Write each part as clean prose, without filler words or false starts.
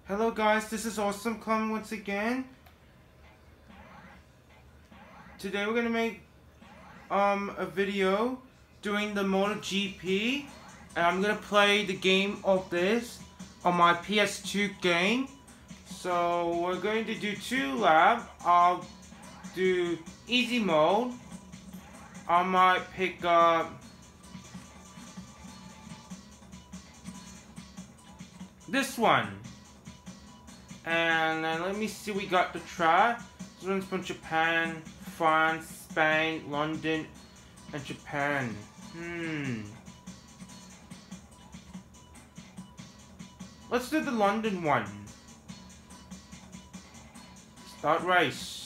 Hello guys, this is Awesome Clem once again. Today we're gonna make a video doing the MotoGP, and I'm gonna play the game of this on my PS2 game. So we're going to do 2 laps. I'll do easy mode. I might pick up this one. And then let me see, we got the track. This one's from Japan, France, Spain, London, and Japan. Let's do the London one. Start race.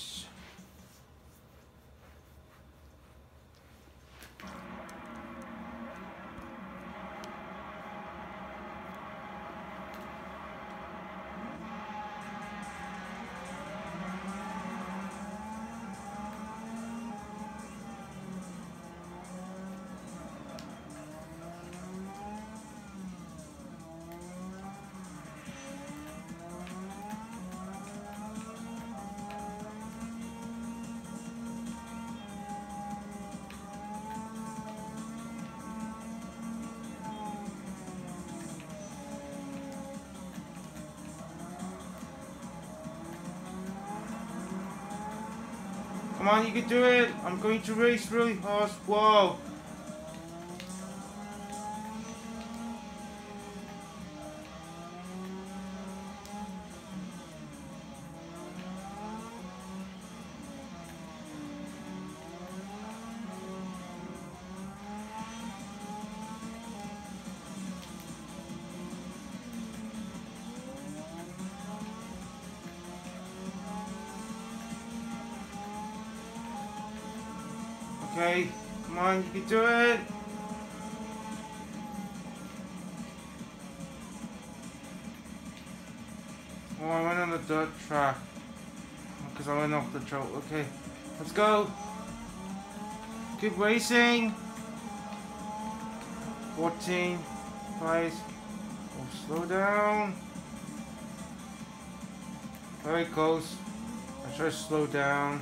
Come on, you can do it. I'm going to race really fast. Whoa. Okay, come on, you can do it. Oh, I went on the dirt track because I went off the trail. Okay, let's go. Keep racing. 14 place. Oh, slow down. Very close. I try to slow down.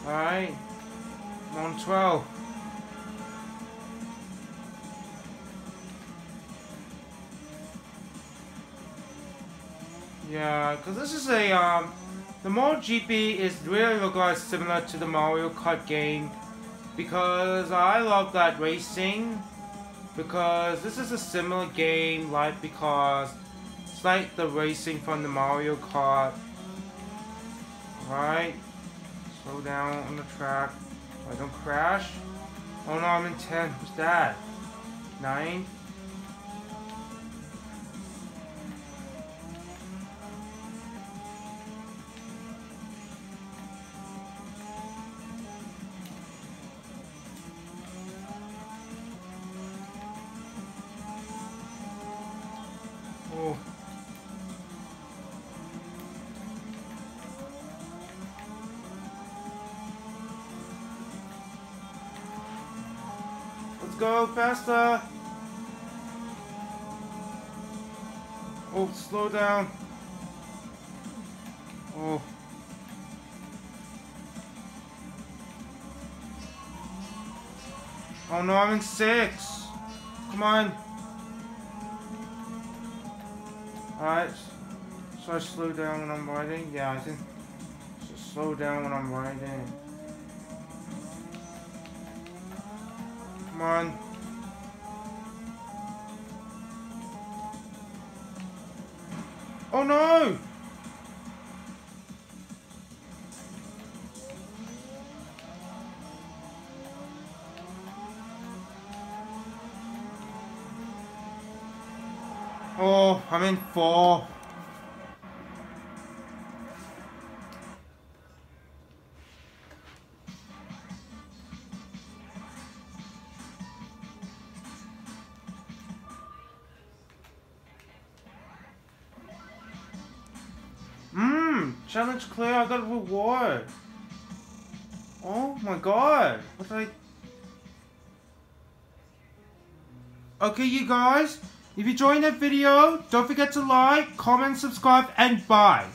Alright, I'm on 12. Yeah, because this is a, the MotoGP is really look like similar to the Mario Kart game, because I love that racing, because this is a similar game, like, because it's like the racing from the Mario Kart. Right. Slow down on the track so I don't crash. Oh no, I'm in 10. Who's that? 9? Oh. Let's go faster. Oh, slow down. Oh. Oh no, I'm in 6. Come on. Alright. So I slow down when I'm riding? Yeah, I think just slow down when I'm riding. Come on. Oh no! Oh, I'm in 4. Challenge clear, I got a reward. Oh my god. What did I... Okay, you guys. If you enjoyed that video, don't forget to like, comment, subscribe, and bye.